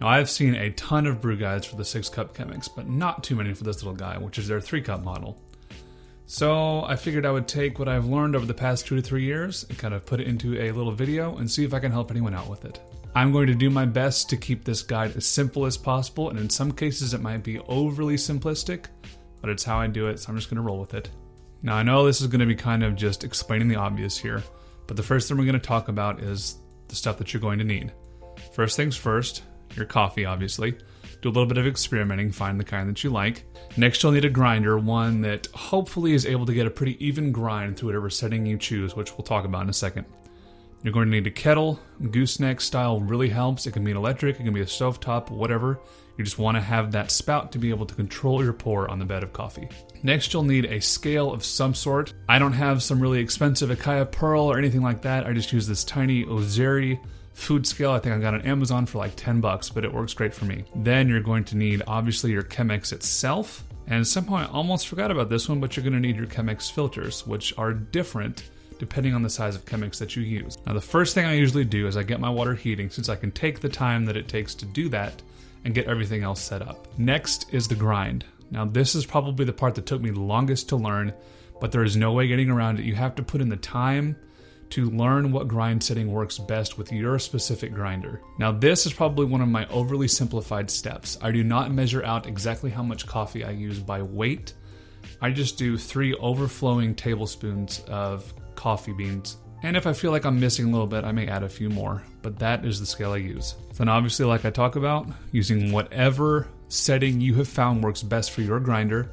Now I've seen a ton of brew guides for the 6-cup Chemex, but not too many for this little guy, which is their 3-cup model. So I figured I would take what I've learned over the past 2 to 3 years and kind of put it into a little video and see if I can help anyone out with it. I'm going to do my best to keep this guide as simple as possible, and in some cases it might be overly simplistic, but it's how I do it, so I'm just going to roll with it. Now I know this is going to be kind of just explaining the obvious here, but the first thing we're going to talk about is the stuff that you're going to need. First things first, your coffee obviously. Do a little bit of experimenting, find the kind that you like. Next you'll need a grinder, one that hopefully is able to get a pretty even grind through whatever setting you choose, which we'll talk about in a second. You're going to need a kettle. Gooseneck style really helps. It can be an electric, it can be a stovetop, whatever. You just want to have that spout to be able to control your pour on the bed of coffee. Next you'll need a scale of some sort. I don't have some really expensive Acaia Pearl or anything like that. I just use this tiny Ozeri food scale. I think I got on Amazon for like $10, but it works great for me. Then you're going to need obviously your Chemex itself. And at some point I almost forgot about this one, but you're going to need your Chemex filters, which are different depending on the size of Chemex that you use. Now the first thing I usually do is I get my water heating, since I can take the time that it takes to do that and get everything else set up. Next is the grind. Now this is probably the part that took me the longest to learn, but there is no way getting around it. You have to put in the time to learn what grind setting works best with your specific grinder. Now this is probably one of my overly simplified steps. I do not measure out exactly how much coffee I use by weight. I just do 3 overflowing tablespoons of coffee beans. And if I feel like I'm missing a little bit, I may add a few more, but that is the scale I use. Then obviously, like I talk about, using whatever setting you have found works best for your grinder,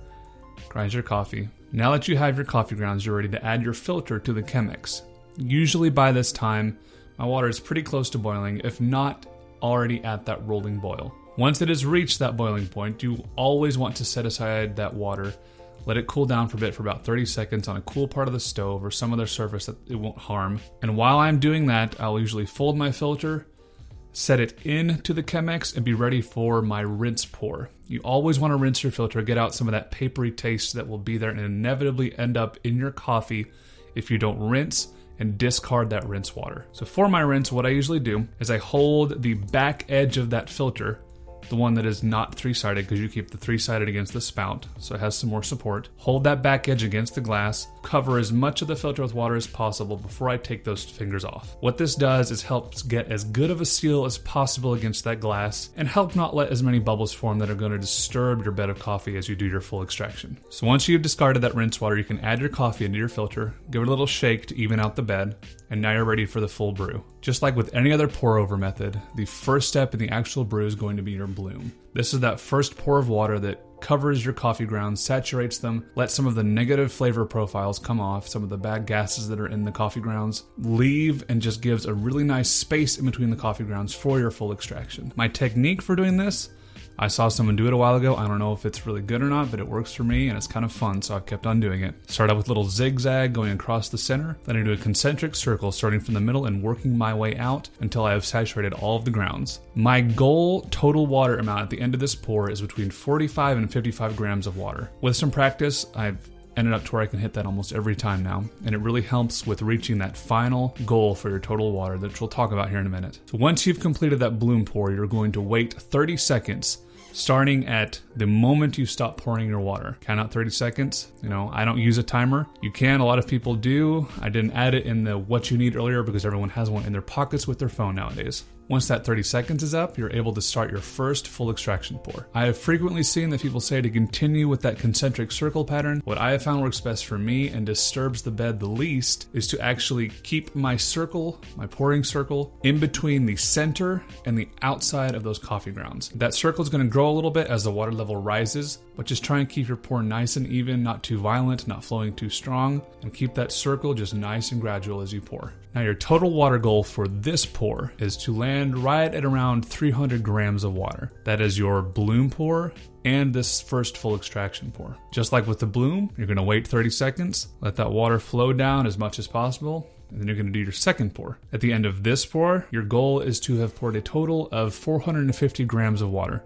grind your coffee. Now that you have your coffee grounds, you're ready to add your filter to the Chemex. Usually by this time, my water is pretty close to boiling, if not already at that rolling boil. Once it has reached that boiling point, you always want to set aside that water, let it cool down for a bit for about 30 seconds on a cool part of the stove or some other surface that it won't harm. And while I'm doing that, I'll usually fold my filter, set it into the Chemex, and be ready for my rinse pour. You always want to rinse your filter, get out some of that papery taste that will be there and inevitably end up in your coffee if you don't rinse and discard that rinse water. So for my rinse, what I usually do is I hold the back edge of that filter, the one that is not 3-sided, because you keep the 3-sided against the spout, so it has some more support. Hold that back edge against the glass, cover as much of the filter with water as possible before I take those fingers off. What this does is helps get as good of a seal as possible against that glass and help not let as many bubbles form that are going to disturb your bed of coffee as you do your full extraction. So once you've discarded that rinse water, you can add your coffee into your filter, give it a little shake to even out the bed, and now you're ready for the full brew. Just like with any other pour-over method, the first step in the actual brew is going to be your bloom. This is that first pour of water that covers your coffee grounds, saturates them, lets some of the negative flavor profiles come off, some of the bad gases that are in the coffee grounds leave, and just gives a really nice space in between the coffee grounds for your full extraction. My technique for doing this, I saw someone do it a while ago. I don't know if it's really good or not, but it works for me and it's kind of fun, so I've kept on doing it. Start out with a little zigzag going across the center, then I do a concentric circle starting from the middle and working my way out until I have saturated all of the grounds. My goal total water amount at the end of this pour is between 45 and 55 grams of water. With some practice, I've ended up to where I can hit that almost every time now, and it really helps with reaching that final goal for your total water, which we'll talk about here in a minute. So once you've completed that bloom pour, you're going to wait 30 seconds starting at the moment you stop pouring your water. Count out 30 seconds. I don't use a timer. You can, a lot of people do. I didn't add it in the what you need earlier because everyone has one in their pockets with their phone nowadays. Once that 30 seconds is up, you're able to start your first full extraction pour. I have frequently seen that people say to continue with that concentric circle pattern. What I have found works best for me and disturbs the bed the least is to actually keep my circle, my pouring circle, in between the center and the outside of those coffee grounds. That circle is going to grow a little bit as the water level rises, but just try and keep your pour nice and even, not too violent, not flowing too strong, and keep that circle just nice and gradual as you pour. Now your total water goal for this pour is to land right at around 300 grams of water. That is your bloom pour and this first full extraction pour. Just like with the bloom, you're going to wait 30 seconds, let that water flow down as much as possible, and then you're going to do your second pour. At the end of this pour, your goal is to have poured a total of 450 grams of water.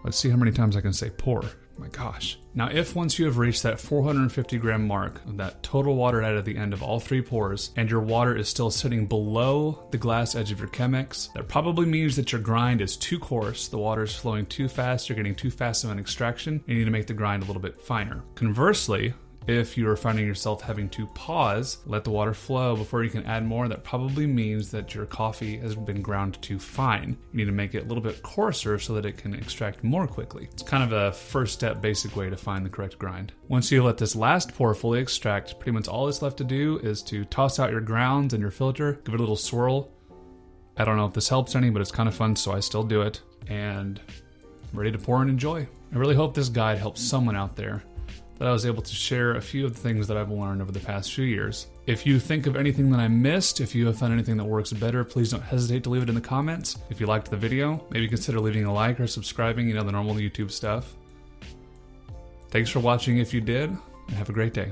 Let's see how many times I can say pour. My gosh. Now, if once you have reached that 450 gram mark of that total water added at the end of all 3 pours, and your water is still sitting below the glass edge of your Chemex, that probably means that your grind is too coarse, the water is flowing too fast, you're getting too fast of an extraction, you need to make the grind a little bit finer. Conversely, if you are finding yourself having to pause, let the water flow before you can add more, that probably means that your coffee has been ground too fine. You need to make it a little bit coarser so that it can extract more quickly. It's kind of a first step basic way to find the correct grind. Once you let this last pour fully extract, pretty much all that's left to do is to toss out your grounds and your filter, give it a little swirl. I don't know if this helps any, but it's kind of fun, so I still do it. And I'm ready to pour and enjoy. I really hope this guide helps someone out there, that I was able to share a few of the things that I've learned over the past few years. If you think of anything that I missed, if you have found anything that works better, please don't hesitate to leave it in the comments. If you liked the video, maybe consider leaving a like or subscribing, the normal YouTube stuff. Thanks for watching if you did, and have a great day.